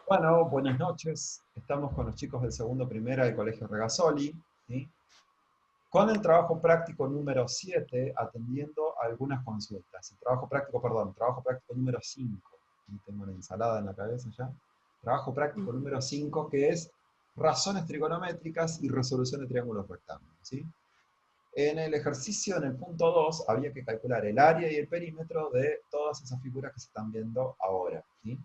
Bueno, buenas noches. Estamos con los chicos del segundo primera del Colegio Regazzoli, ¿sí? Con el trabajo práctico número 7, atendiendo a algunas consultas. Trabajo práctico número 5. Tengo una ensalada en la cabeza ya. Trabajo práctico número 5, que es razones trigonométricas y resolución de triángulos rectángulos, ¿sí? En el ejercicio, en el punto 2, había que calcular el área y el perímetro de todas esas figuras que se están viendo ahora, ¿sí?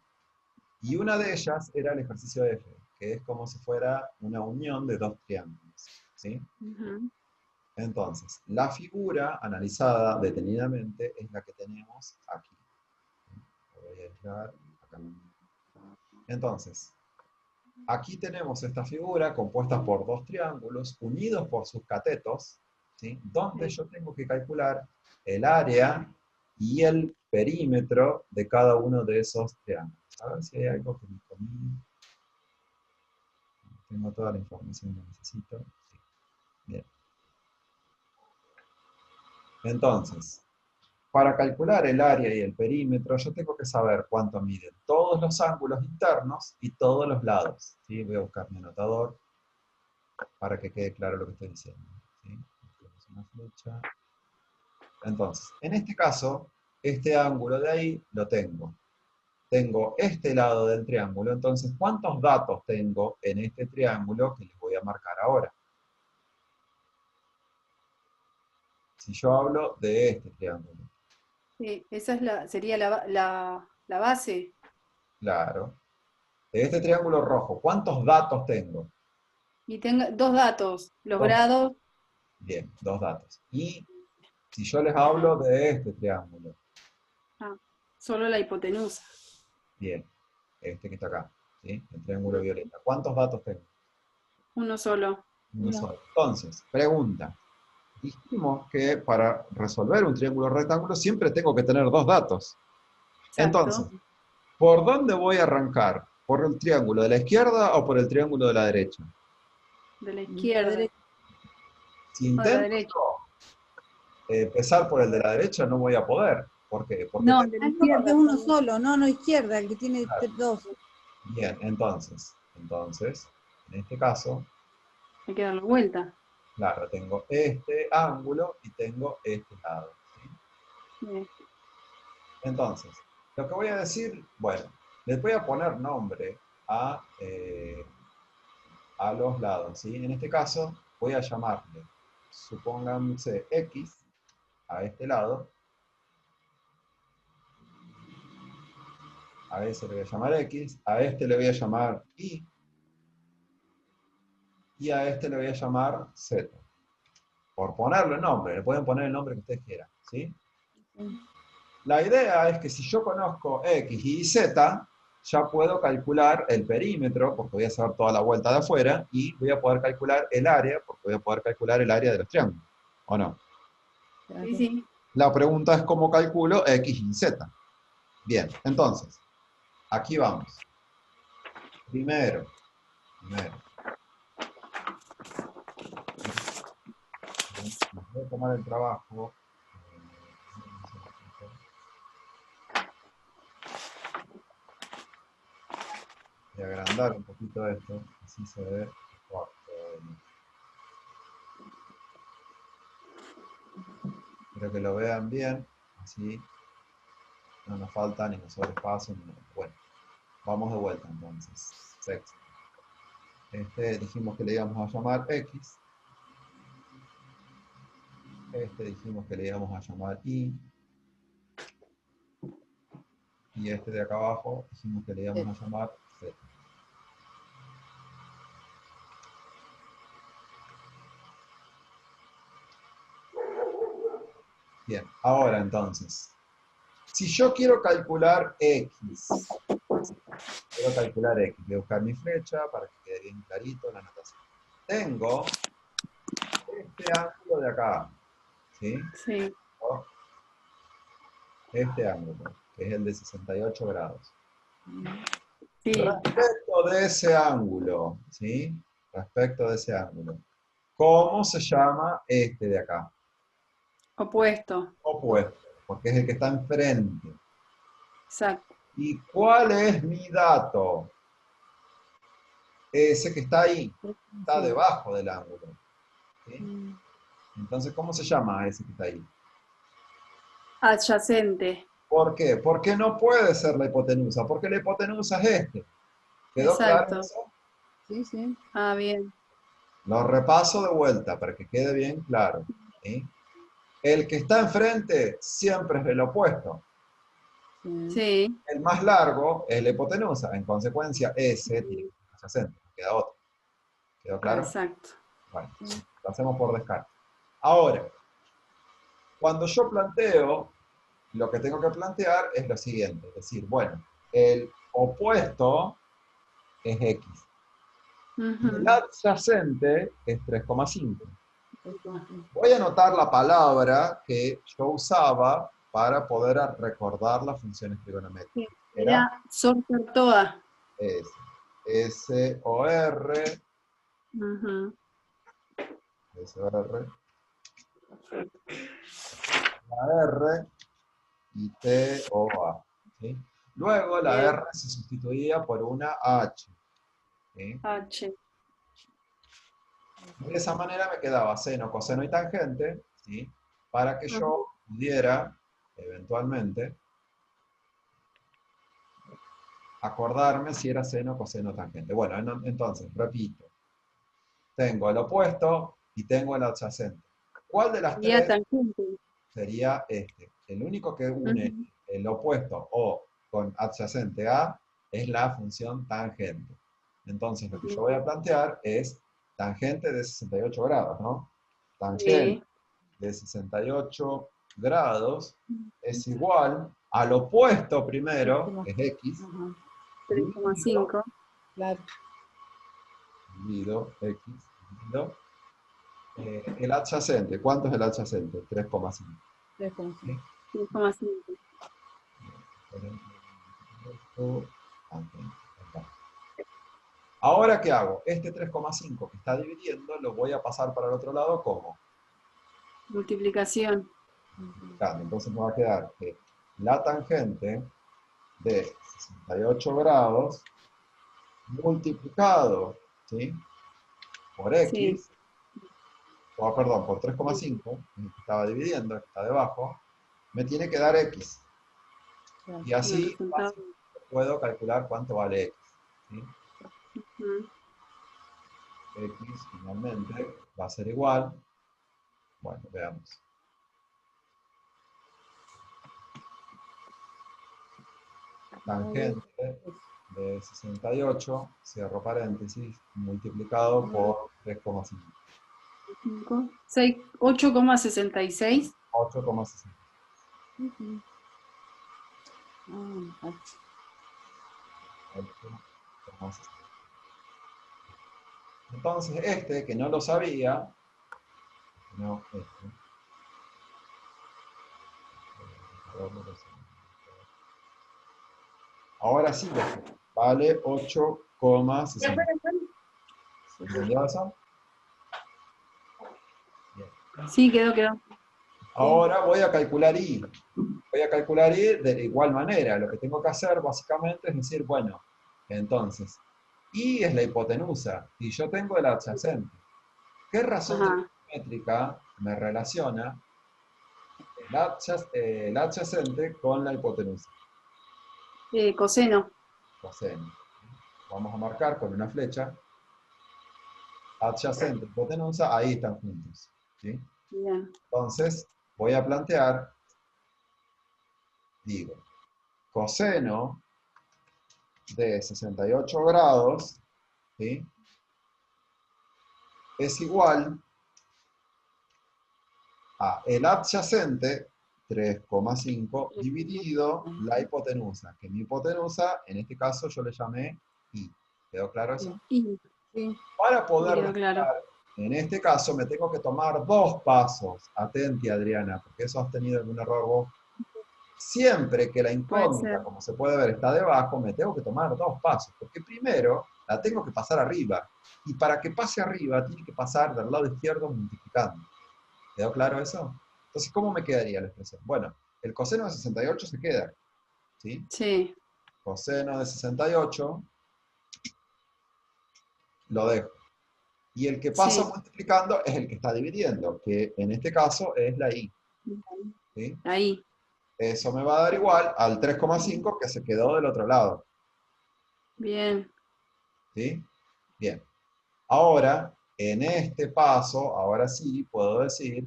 Y una de ellas era el ejercicio F, que es como si fuera una unión de dos triángulos, ¿sí? Ujú. Entonces, la figura analizada detenidamente es la que tenemos aquí. Lo voy a aislar acá. Entonces, aquí tenemos esta figura compuesta por dos triángulos unidos por sus catetos, ¿sí? Donde Sí. yo tengo que calcular el área y el perímetro de cada uno de esos triángulos. A ver si hay algo que me comí. Tengo toda la información que necesito. Sí. Bien. Entonces, para calcular el área y el perímetro, yo tengo que saber cuánto miden todos los ángulos internos y todos los lados. ¿Sí? Voy a buscar mi anotador para que quede claro lo que estoy diciendo. ¿Sí? Una flecha. Entonces, en este caso, este ángulo de ahí lo tengo. Tengo este lado del triángulo, entonces, ¿cuántos datos tengo en este triángulo que les voy a marcar ahora? Si yo hablo de este triángulo, Sí, esa es sería la base. claro. De este triángulo rojo, ¿cuántos datos tengo? Y tengo dos datos, los Dos datos. grados, Bien, dos datos. Y si yo les hablo de este triángulo, ah, solo la hipotenusa. bien, este que está acá, ¿sí? El triángulo violeta, ¿cuántos datos tengo? Uno solo. Uno solo. Entonces, pregunta. Dijimos que para resolver un triángulo rectángulo siempre tengo que tener dos datos. Entonces, Exacto. ¿por dónde voy a arrancar? ¿Por el triángulo de la izquierda o por el triángulo de la derecha? De la La izquierda. derecha. Si No, de la intento derecha. empezar por el de la derecha, no voy a poder. ¿Por qué? Porque No, tengo... de la Ah, no, porque izquierda. es uno solo, no, no izquierda, el que tiene dos. Bien, entonces, en este caso, Hay que darle vuelta. claro, tengo este ángulo y tengo este lado, ¿sí? Bien. Entonces, lo que voy a decir, bueno, les voy a poner nombre a los lados, ¿sí? En este caso, voy a llamarle, supónganse X a este lado, a ese le voy a llamar X, a este le voy a llamar y a este le voy a llamar Z. Por ponerle nombre, le pueden poner el nombre que ustedes quieran, ¿sí? La idea es que si yo conozco X y Z, ya puedo calcular el perímetro, porque voy a saber toda la vuelta de afuera, y voy a poder calcular el área, porque voy a poder calcular el área de los triángulos, ¿o no? Sí, Claro. sí. La pregunta es cómo calculo X y Z. Bien, entonces, aquí vamos. Primero, voy a tomar el trabajo, voy a agrandar un poquito esto, así se ve mejor. Espero que lo vean bien, así no nos falta ni nos sobra espacio, ni nada. Bueno, vamos de vuelta entonces. Sexto. Este dijimos que le íbamos a llamar X. Este dijimos que le íbamos a llamar Y. Y este de acá abajo dijimos que le íbamos a llamar Z. Bien, ahora entonces, si yo quiero calcular X, voy a buscar mi flecha para que quede bien clarito la anotación. Tengo este ángulo de acá, ¿sí? Sí. O este ángulo, que es el de 68 grados. Sí. Respecto de ese ángulo, ¿sí? Respecto de ese ángulo, ¿cómo se llama este de acá? Opuesto. Opuesto, porque es el que está enfrente. Exacto. ¿Y cuál es mi dato? ese que está ahí, está debajo del ángulo. ¿Sí? Mm, Entonces, ¿cómo se llama ese que está ahí? Adyacente. ¿Por qué? Porque no puede ser la hipotenusa, porque la hipotenusa es este. ¿Quedó claro Exacto. eso? Sí, sí. Ah, bien. Lo repaso de vuelta para que quede bien claro. ¿Sí? El que está enfrente siempre es el opuesto. Sí. Sí. El más largo es la hipotenusa. En consecuencia, ese tiene que ser adyacente. No queda otro. ¿Quedó claro? Exacto. Bueno, Sí. lo hacemos por descarte. Ahora, cuando yo planteo, lo que tengo que plantear es lo siguiente. Es decir, bueno, el opuesto es X. Y el Ujú. adyacente es 3,5. Entonces, Voy a anotar la palabra que yo usaba para poder recordar las funciones Sí. trigonométricas. Era Era SOR. S. S-O-R, Ujú. S-O-R, la R y T-O-A. ¿Sí? Luego la Bien. R se sustituía por una H. ¿Sí? H. De esa manera me quedaba seno, coseno y tangente, ¿sí? Para que Ujú. yo pudiera, eventualmente, acordarme si era seno, coseno, tangente. Bueno, entonces, repito, tengo el opuesto y tengo el adyacente. ¿Cuál de las Sería tres tangente. sería este? El único que une Ujú. el opuesto o con adyacente a es la función tangente. Entonces, lo que yo voy a plantear es tangente de 68 grados, ¿no? Tangente Sí. de 68 grados es igual al opuesto primero, que es X, ajá, dividido, 3,5. claro. dividido X, dividido el adyacente. ¿Cuánto es el adyacente? 3,5. 3,5. ¿Sí? 3,5. Ahora, ¿qué hago? Este 3,5 que está dividiendo lo voy a pasar para el otro lado, ¿cómo? Multiplicación. Multiplicando. Entonces me va a quedar que la tangente de 68 grados multiplicado, ¿sí? Por Sí. X, o perdón, por Sí. 3,5, que estaba dividiendo, que está debajo, me tiene que dar X. Claro. Y El así resultado. fácil puedo calcular cuánto vale X. ¿Sí? Ujú. X finalmente va a ser igual. Bueno, veamos. Tangente de 68, cierro paréntesis, multiplicado por 3,5. 8,66. 8,60. Ujú. Ah, 8,60. Entonces, este, que no lo sabía, no, este, ahora sí lo sé, vale 8,60. ¿Entendió eso? Bien. Sí, quedó. Ahora voy a calcular I. Voy a calcular I de igual manera. Lo que tengo que hacer básicamente es decir, bueno, entonces, I es la hipotenusa y yo tengo el adyacente. ¿Qué razón Ajá. trigonométrica me relaciona el adyacente con la hipotenusa? Coseno. Coseno. Vamos a marcar con una flecha. Adyacente, hipotenusa, ahí están juntos. ¿Sí? Bien. Entonces, voy a plantear, digo, coseno de 68 grados, ¿sí? Es igual a el adyacente, 3,5, dividido la hipotenusa, que mi hipotenusa, en este caso yo le llamé I. ¿Quedó claro eso? Y sí. Para me poder quedó claro. despejar, en este caso me tengo que tomar dos pasos. Atenti, Adriana, porque eso has tenido algún error vos. Siempre que la Puede incógnita, ser. como se puede ver, está debajo, me tengo que tomar dos pasos, porque primero la tengo que pasar arriba, y para que pase arriba tiene que pasar del lado izquierdo multiplicando. ¿Quedó claro eso? Entonces, ¿cómo me quedaría la expresión? Bueno, el coseno de 68 se queda, ¿sí? Sí. Coseno de 68 lo dejo. Y el que pasa Sí. multiplicando es el que está dividiendo, que en este caso es la I. ¿Sí? Ahí. Eso me va a dar igual al 3,5 que se quedó del otro lado. Bien. ¿Sí? Bien. Ahora, en este paso, ahora sí puedo decir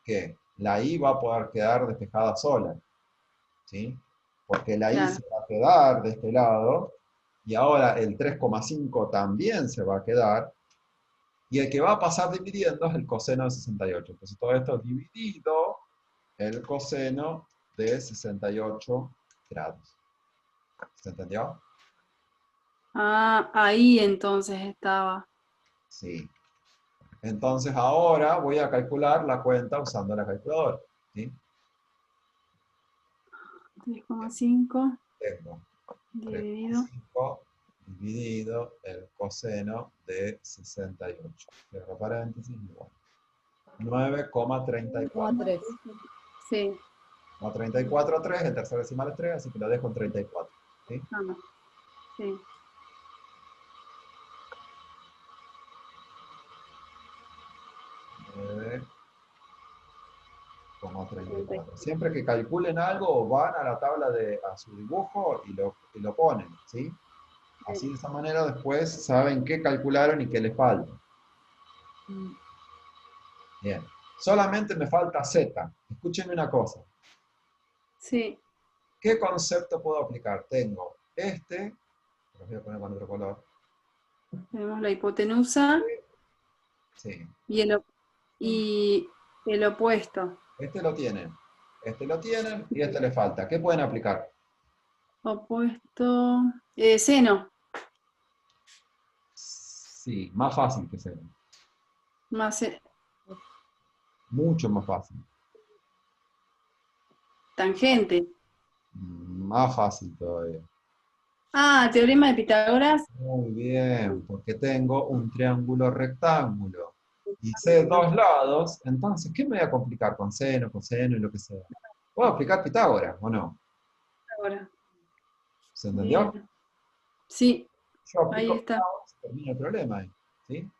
que la I va a poder quedar despejada sola. ¿Sí? Porque la I Claro. se va a quedar de este lado, y ahora el 3,5 también se va a quedar, y el que va a pasar dividiendo es el coseno de 68. Entonces todo esto es dividido el coseno de 68 grados. ¿Se entendió? Ah, ahí entonces estaba. Sí. Entonces ahora voy a calcular la cuenta usando la calculadora. ¿Sí? 3,5 Tengo dividido. 3,5 dividido el coseno de 68. Cierro paréntesis, igual. 9,34. 3. Sí. No, 34,3, el tercer decimal es 3, así que lo dejo en 34. ¿Sí? Ah, no. Sí. 9,34. Siempre que calculen algo, van a la tabla a su dibujo y lo ponen, ¿sí? Así de esa manera después saben qué calcularon y qué les falta. Bien. Solamente me falta Z. Escúchenme una cosa. Sí. ¿Qué concepto puedo aplicar? Tengo este, lo voy a poner con otro color. Tenemos la hipotenusa Sí. y el opuesto. Este lo tienen y este le falta. ¿Qué pueden aplicar? Opuesto. Seno. Sí, más fácil que Z. Más Mucho más fácil. tangente. Más fácil todavía. Ah, teorema de Pitágoras. Muy bien, porque tengo un triángulo rectángulo y sé dos lados, entonces, ¿qué me voy a complicar con seno, coseno y lo que sea? ¿Puedo aplicar Pitágoras o no? Ahora. ¿Se entendió? Bien. Sí, Yo ahí aplico está. Pitágoras y termina el problema ahí. ¿Sí?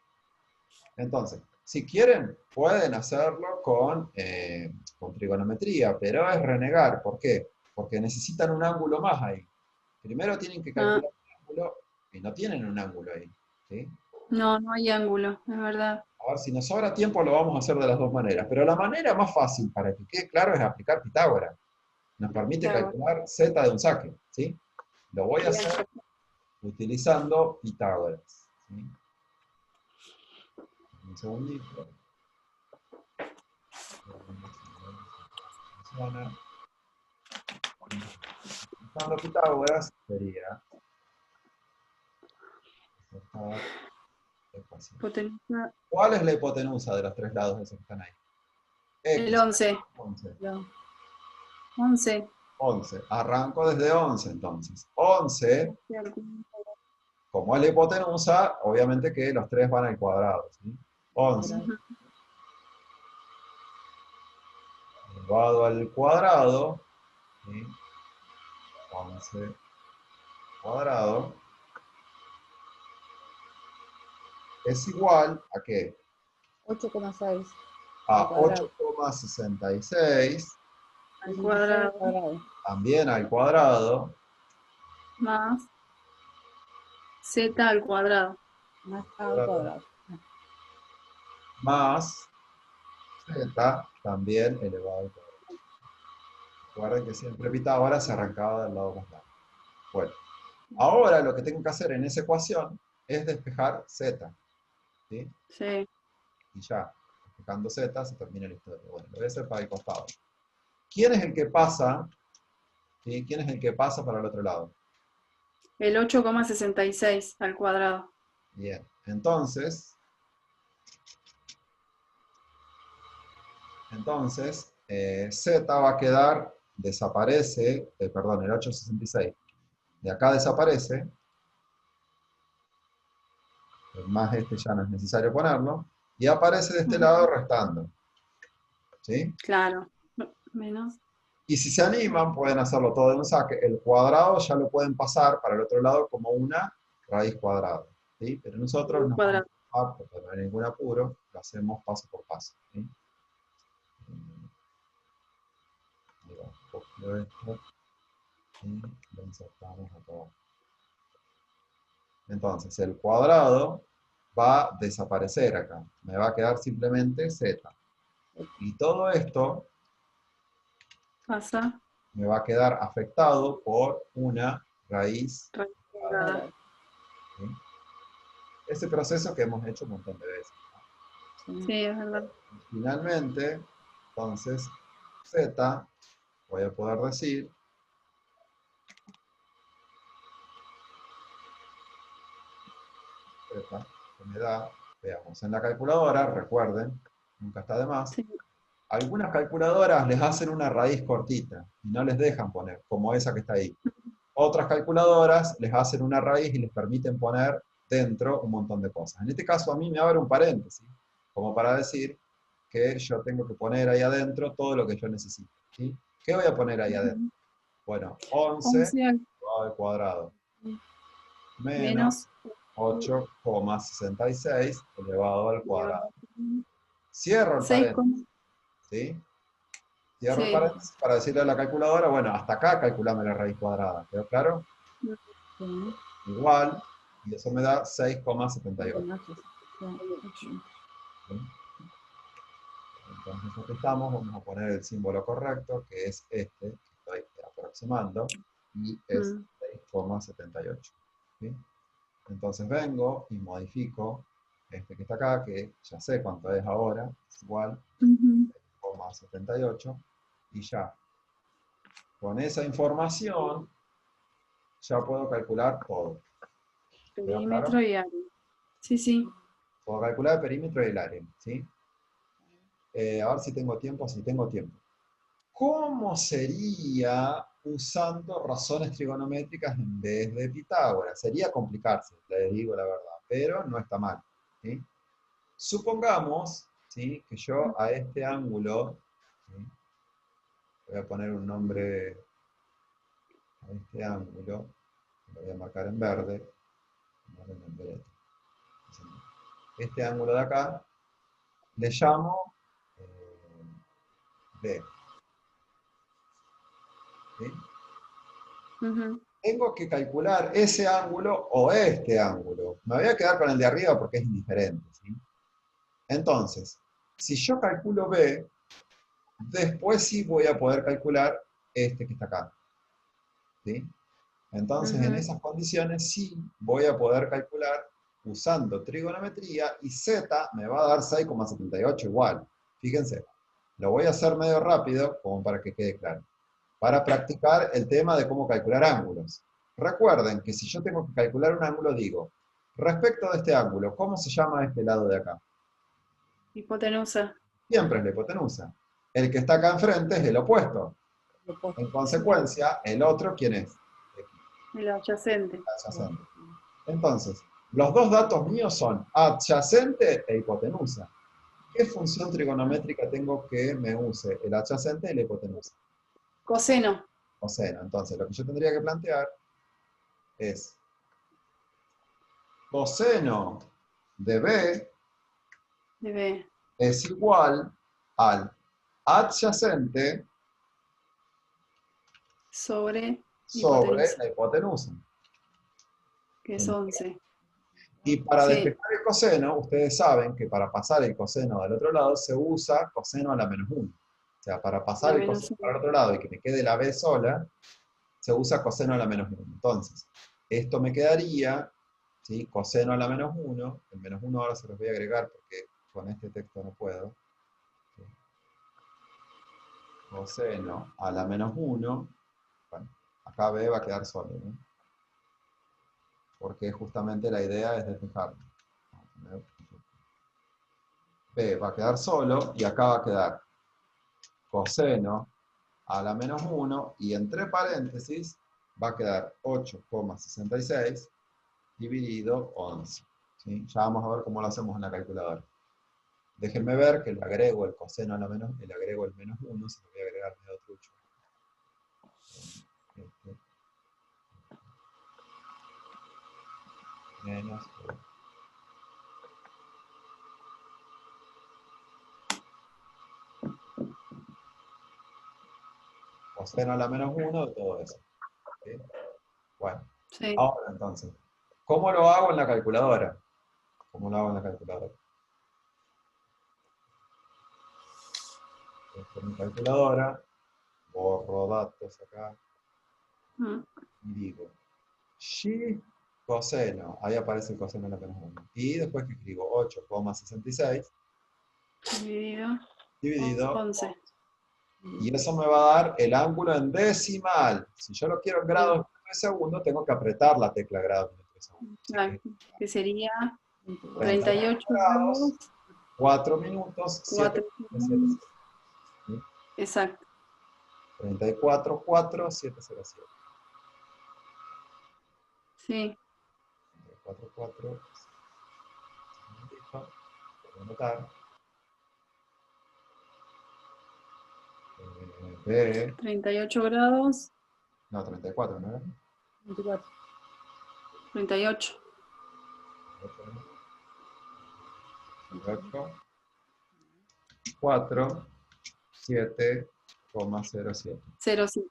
Entonces, si quieren, pueden hacerlo con trigonometría, pero es renegar. ¿Por qué? Porque necesitan un ángulo más ahí. Primero tienen que Ah, calcular un ángulo y no tienen un ángulo ahí. ¿Sí? no, no hay ángulo, es verdad. A ver, si nos sobra tiempo lo vamos a hacer de las dos maneras, pero la manera más fácil para que quede claro es aplicar Pitágoras. Nos permite Pitágoras. calcular z de un saque. ¿Sí? Lo voy a Bien. hacer utilizando Pitágoras. ¿Sí? Un segundito. Funciona. Usando Pitágoras sería esta ecuación. Hipotenusa. ¿Cuál es la hipotenusa de los tres lados de esos que están ahí? El X. 11. 11. 11. 11. Arranco desde 11 entonces. 11, como es la hipotenusa, obviamente que los tres van al cuadrado. ¿Sí? 11 elevado al cuadrado. ¿Sí? 11 cuadrado es igual ¿a qué? 8,6 A al cuadrado. 8,66 Al 66 al cuadrado cuadrado. también al cuadrado más z al cuadrado. Más A al cuadrado. más z también elevado al cuadrado. Recuerden que siempre Pitágoras se arrancaba del lado más largo. Bueno, ahora lo que tengo que hacer en esa ecuación es despejar z. ¿Sí? Sí. Y ya, despejando z se termina la historia. Bueno, lo voy a hacer para el costado. ¿Quién es el que pasa? ¿Sí? ¿Quién es el que pasa para el otro lado? El 8,66 al cuadrado. Bien, entonces z va a quedar, desaparece, perdón, el 8,66. De acá desaparece, más este ya no es necesario ponerlo, y aparece de este lado restando. ¿Sí? Claro. Menos. Y si se animan, pueden hacerlo todo de un saque. El cuadrado ya lo pueden pasar para el otro lado como una raíz cuadrada. ¿sí? Pero nosotros nos vamos Cuadrado. a, porque no hay ningún apuro, lo hacemos paso por paso, ¿sí? Digo, copio esto y lo insertamos acá. Entonces, el cuadrado va a desaparecer acá. Me va a quedar simplemente z. Y todo esto Pasa. me va a quedar afectado por una raíz Raíz cuadrada, cuadrada. ¿sí? Ese proceso que hemos hecho un montón de veces, ¿no? Sí. Sí, es verdad. Finalmente, entonces, z, voy a poder decir, z, que me da, veamos, en la calculadora, recuerden, nunca está de más, Sí. algunas calculadoras les hacen una raíz cortita y no les dejan poner, como esa que está ahí. Otras calculadoras les hacen una raíz y les permiten poner dentro un montón de cosas. En este caso a mí me abre un paréntesis, como para decir que yo tengo que poner ahí adentro todo lo que yo necesito, ¿sí? ¿Qué voy a poner ahí adentro? Bueno, 11 11 elevado al cuadrado menos menos 8,66 elevado al cuadrado. elevado a Cierro el 6, paréntesis, ¿sí? Cierro el sí. paréntesis para decirle a la calculadora, bueno, hasta acá calculame la raíz cuadrada. ¿Quedó claro? Sí. Igual, y eso me da 6,78. Sí. ¿Sí? Entonces aquí estamos, vamos a poner el símbolo correcto, que es este, que estoy aproximando, y es 6,78. ¿Sí? Entonces vengo y modifico este que está acá, que ya sé cuánto es ahora, es igual, 6,78, y ya. Con esa información ya puedo calcular todo. ¿Quedó claro? Perímetro y área. Sí, sí. Puedo calcular el perímetro y el área, ¿sí? A ver si tengo tiempo, si tengo tiempo. ¿Cómo sería usando razones trigonométricas en vez de Pitágoras? Sería complicarse, les digo la verdad, pero no está mal, ¿sí? Supongamos, ¿sí?, que yo a este ángulo, ¿sí?, voy a poner un nombre a este ángulo, lo voy a marcar en verde, este ángulo de acá, le llamo B, ¿sí? Tengo que calcular ese ángulo o este ángulo. Me voy a quedar con el de arriba porque es indiferente, ¿sí? Entonces, si yo calculo B, después sí voy a poder calcular este que está acá, ¿sí? Entonces, en esas condiciones sí voy a poder calcular usando trigonometría y Z me va a dar 6,78 igual. Fíjense, lo voy a hacer medio rápido como para que quede claro. Para practicar el tema de cómo calcular ángulos. Recuerden que si yo tengo que calcular un ángulo, digo, respecto de este ángulo, ¿cómo se llama este lado de acá? Hipotenusa. Siempre es la hipotenusa. El que está acá enfrente es el opuesto. En consecuencia, el otro, ¿quién es? El adyacente. Adyacente. Entonces, los dos datos míos son adyacente e hipotenusa. ¿Qué función trigonométrica tengo que me use? El adyacente y la hipotenusa. Coseno. Coseno. Entonces, lo que yo tendría que plantear es coseno de B De B. es igual al adyacente Sobre sobre hipotenusa. la hipotenusa. Que es 11. Y para Sí. despejar el coseno, ustedes saben que para pasar el coseno del otro lado se usa coseno a la menos 1. O sea, para pasar La el menos coseno 1. para el otro lado y que me quede la B sola, se usa coseno a la menos 1. Entonces, esto me quedaría, ¿sí?, coseno a la menos 1. El menos 1 ahora se los voy a agregar porque con este texto no puedo. ¿Sí? Coseno a la menos 1. Bueno, acá B va a quedar solo, ¿no? Porque justamente la idea es despejarlo. B va a quedar solo y acá va a quedar coseno a la menos 1 y entre paréntesis va a quedar 8,66 dividido 11. ¿Sí? Ya vamos a ver cómo lo hacemos en la calculadora. Déjenme ver que le agrego el coseno a la menos, le agrego el menos 1, se lo voy a agregar medio trucho. Menos 1. coseno a la menos 1 de todo eso. ¿Sí? Bueno, Sí. ahora entonces, ¿cómo lo hago en la calculadora? ¿Cómo lo hago en la calculadora? Con mi calculadora, borro datos acá Mm. y digo, y coseno, ahí aparece el coseno a la menos 1. Y después que escribo 8,66 Dividido dividido 11. y eso me va a dar el ángulo en decimal. Si yo lo quiero en grados de segundo, tengo que apretar la tecla grados de segundo. Así que Que sería 24. 38 grados, grados, 4 minutos, 4 7,707. ¿Sí? Exacto. 34, 4, 707. Sí. 34, 4, voy a anotar. B, 38 grados, no, 34, ¿no era? 24. 38. 8, 4, 7,07. 0,7.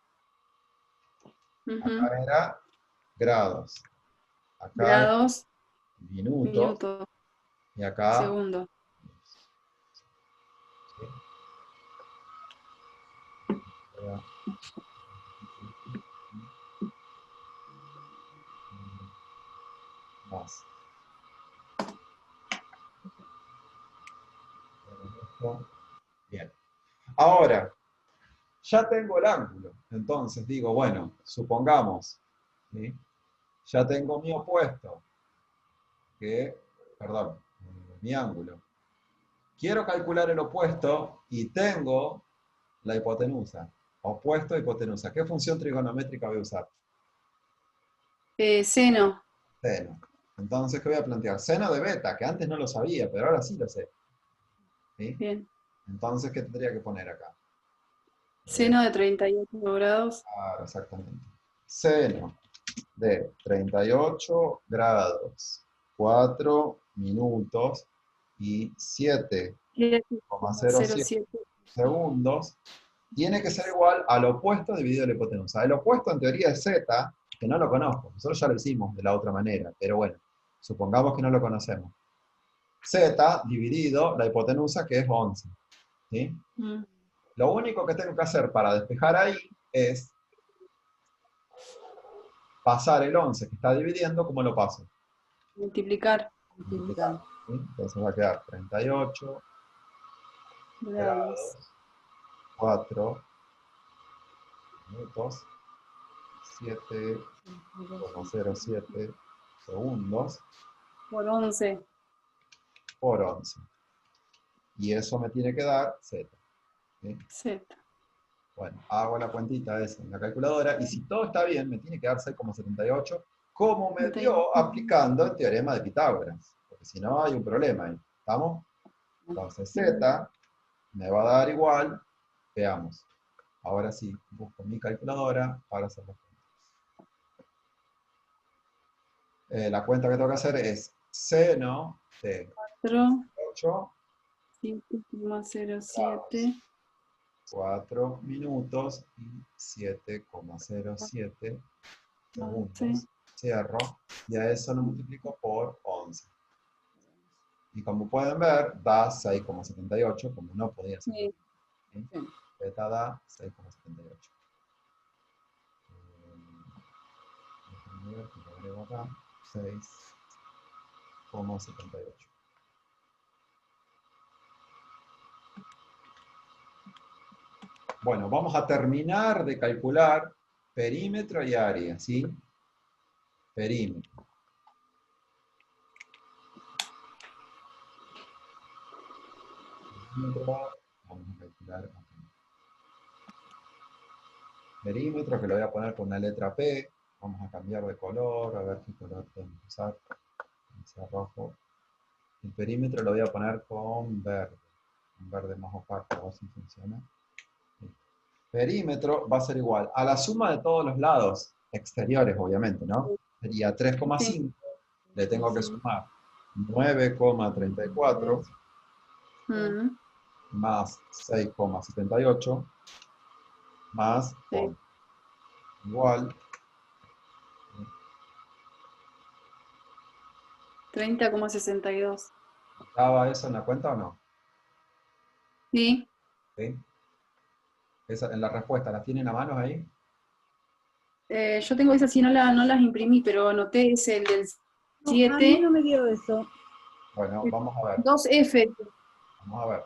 Acá era grados. Acá era Grados, minutos. minutos, Y acá, segundo. ¿sí? Más. Bien. Ahora, ya tengo el ángulo. Entonces digo, bueno, supongamos, ¿sí? Ya tengo mi opuesto, perdón, mi ángulo. Quiero calcular el opuesto y tengo la hipotenusa. Opuesto, hipotenusa. ¿Qué función trigonométrica voy a usar? Seno. Seno. Entonces, ¿qué voy a plantear? Seno de beta, que antes no lo sabía, pero ahora sí lo sé. ¿Sí? Bien. Entonces, ¿qué tendría que poner acá? Seno de 38 grados. Claro, exactamente. Seno de 38 grados, 4 minutos y 7,07 0,07. segundos, tiene que ser igual al opuesto dividido la hipotenusa. El opuesto en teoría es z, que no lo conozco. Nosotros ya lo hicimos de la otra manera, pero bueno, supongamos que no lo conocemos. Z dividido la hipotenusa, que es 11. ¿Sí? Mm. Lo único que tengo que hacer para despejar ahí es pasar el 11 que está dividiendo, ¿cómo lo paso? Multiplicar. Multiplicar. ¿Sí? Entonces va a quedar 38 Grados. 4 minutos, 7,07 segundos Por 11. por 11. Y eso me tiene que dar z. ¿Sí? Z. Bueno, hago la cuentita esa en la calculadora y si todo está bien, me tiene que dar 6,78, como me dio aplicando el teorema de Pitágoras. Porque si no, hay un problema ahí. ¿Estamos? Entonces z me va a dar igual, veamos. Ahora sí, busco mi calculadora para hacer las cuentas. La cuenta que tengo que hacer es seno de 8 7,07. 4 minutos y 7,07 segundos. 11. Cierro. Y a eso lo multiplico por 11. Y como pueden ver, da 6,78, como no podía ser. Sí. ¿Sí? Sí. Beta da 6,78. Déjenme ver que lo agrego acá. 6,78. Bueno, vamos a terminar de calcular perímetro y área, ¿sí? Perímetro. Vamos a calcular acá. Perímetro, que lo voy a poner con una letra P. Vamos a cambiar de color, a ver qué color podemos usar. Ese rojo. El perímetro lo voy a poner con verde. Un verde más opaco, a ver si funciona. Perímetro va a ser igual a la suma de todos los lados, exteriores obviamente, ¿no? Sería 3,5, Sí. le tengo que sumar 9,34 Mm. más 6,78 más Sí. 11. Igual 30,62. ¿daba eso en la cuenta o no? Sí. ¿Sí? En la respuesta, ¿las tienen a mano ahí? Yo tengo esas, sí, no las imprimí, pero anoté ese, el del No, a mí 7. no me dio eso. Bueno, vamos a ver. 2F. Vamos a ver.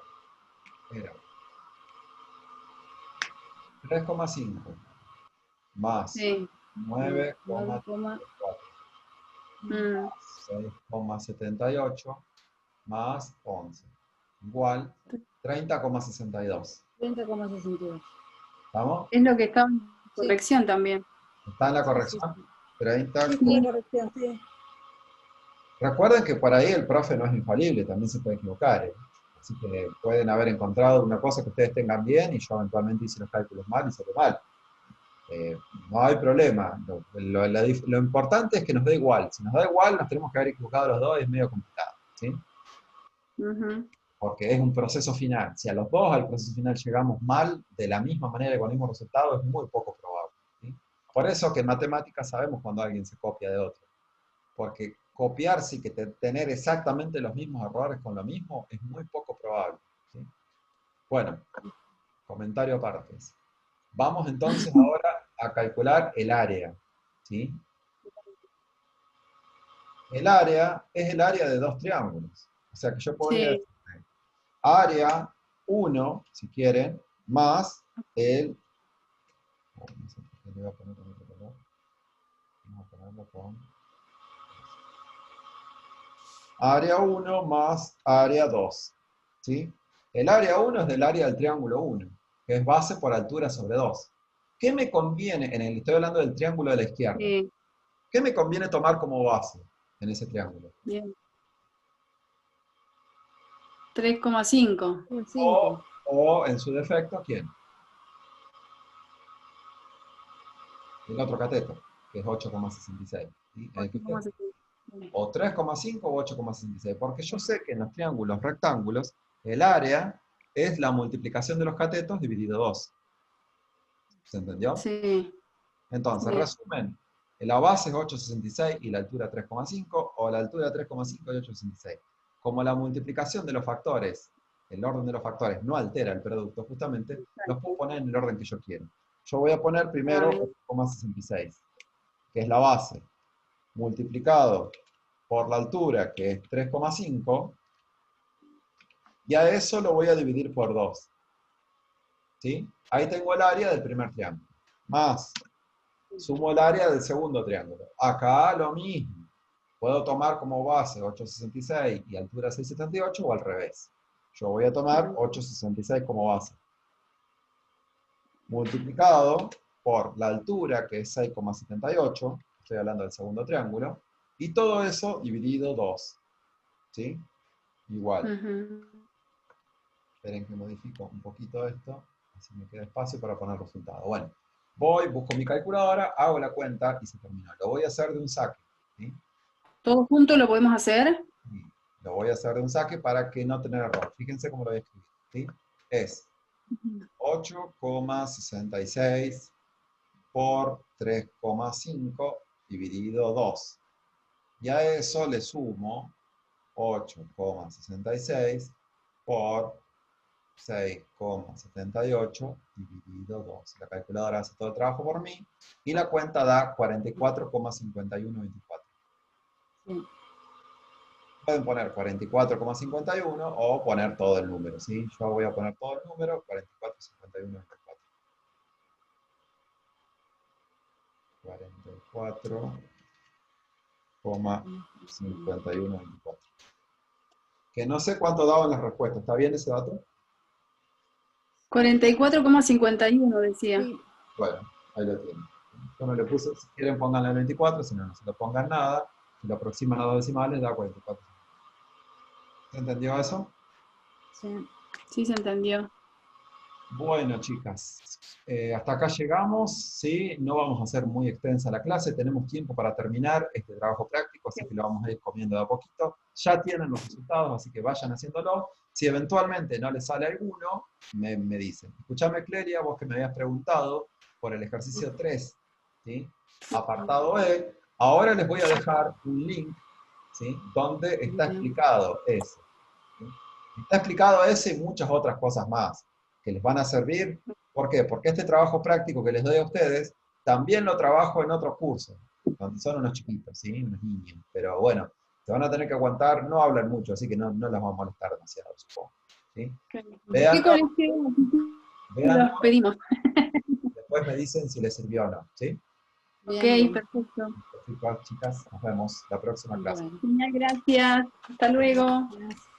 Era 3,5 más Sí. 9,4 Mm. 6,78 más 11. Igual 30,62. 30,62. ¿Estamos? Es lo que está en Sí. corrección también. ¿Está en la Sí, corrección? sí. 30. Sí, está la corrección, sí. Recuerden que por ahí el profe no es infalible, también se puede equivocar. Así que pueden haber encontrado una cosa que ustedes tengan bien y yo eventualmente hice los cálculos mal y salió mal. No hay problema. Lo importante es que nos da igual. Si nos da igual, nos tenemos que haber equivocado los dos, es medio complicado, ¿sí? Ujú. Porque es un proceso final. Si a los dos al proceso final llegamos mal, de la misma manera y con el mismo resultado, es muy poco probable, ¿sí? Por eso que en matemáticas sabemos cuando alguien se copia de otro. Porque copiarse y tener exactamente los mismos errores con lo mismo es muy poco probable, ¿sí? Bueno, comentario aparte. Vamos entonces ahora a calcular el área, ¿sí? El área es el área de dos triángulos. O sea que yo podría Sí. decir área 1, si quieren, más el... No sé por qué le voy a poner con otro color. Vamos a ponerlo con... Área 1 más área 2, ¿sí? El área 1 es del área del triángulo 1, que es base por altura sobre 2. ¿Qué me conviene, estoy hablando del triángulo de la izquierda, Sí. qué me conviene tomar como base en ese triángulo? Bien. 3,5. 5. O en su defecto, ¿quién? El otro cateto, que es 8,66. ¿Sí? El que usted- 8,76. O 3,5 o 8,66. Porque yo sé que en los triángulos rectángulos, el área es la multiplicación de los catetos dividido 2. ¿Se entendió? Sí. Entonces, Bien. resumen, la base es 8,66 y la altura 3,5, o la altura 3,5 y 8,66. Como la multiplicación de los factores, el orden de los factores no altera el producto, justamente, los puedo poner en el orden que yo quiero. Yo voy a poner Ah, primero bien. 8,66, que es la base, multiplicado por la altura, que es 3,5, y a eso lo voy a dividir por 2. ¿Sí? Ahí tengo el área del primer triángulo. Más sumo el área del segundo triángulo. Acá lo mismo. Puedo tomar como base 8,66 y altura 6,78 o al revés. Yo voy a tomar 8,66 como base. Multiplicado por la altura, que es 6,78. Estoy hablando del segundo triángulo. Y todo eso dividido 2. ¿Sí? Igual. Ujú. Esperen que modifico un poquito esto. Así me queda espacio para poner resultado. Bueno, voy, busco mi calculadora, hago la cuenta y se terminó. Lo voy a hacer de un saque. ¿Sí? ¿Todos juntos lo podemos hacer? Y lo voy a hacer de un saque para que no tener error. Fíjense cómo lo voy a escribir. ¿Sí? Es 8,66 por 3,5 dividido 2. Y a eso le sumo 8,66 por 6,78 dividido 2. La calculadora hace todo el trabajo por mí y la cuenta da 44,5124. Sí. Pueden poner 44,51 o poner todo el número, ¿sí? Yo voy a poner todo el número, 44,5124. 44,5124. Que no sé cuánto daban las respuestas. ¿Está bien ese dato? 44,51 decía. Sí. Bueno, ahí lo tienen. Yo no le puse, si quieren pónganle 24, si no, no se lo pongan nada. Si lo aproximan a dos decimales, da 44. ¿Se entendió eso? Sí. Sí, se entendió. Bueno, chicas, hasta acá llegamos, ¿sí? No vamos a hacer muy extensa la clase, tenemos tiempo para terminar este trabajo práctico, así que lo vamos a ir comiendo de a poquito. Ya tienen los resultados, así que vayan haciéndolo. Si eventualmente no les sale alguno, me dicen. Escuchame, Clelia, vos que me habías preguntado por el ejercicio 3, ¿sí? Apartado E, ahora les voy a dejar un link, ¿sí? Donde está explicado ese. ¿Sí? Está explicado ese y muchas otras cosas más que les van a servir. ¿Por qué? Porque este trabajo práctico que les doy a ustedes, también lo trabajo en otros cursos, donde son unos chiquitos, ¿sí? Unos niños. Pero bueno, se van a tener que aguantar, no hablan mucho, así que no les vamos a molestar demasiado, supongo. ¿Sí? ¿Qué Véanlo, colegio véanlo, los pedimos? después me dicen si les sirvió o no. ¿Sí? Ok, Bien. perfecto. Chicas, nos vemos la próxima clase. Bueno, Genial, gracias. Hasta luego. gracias.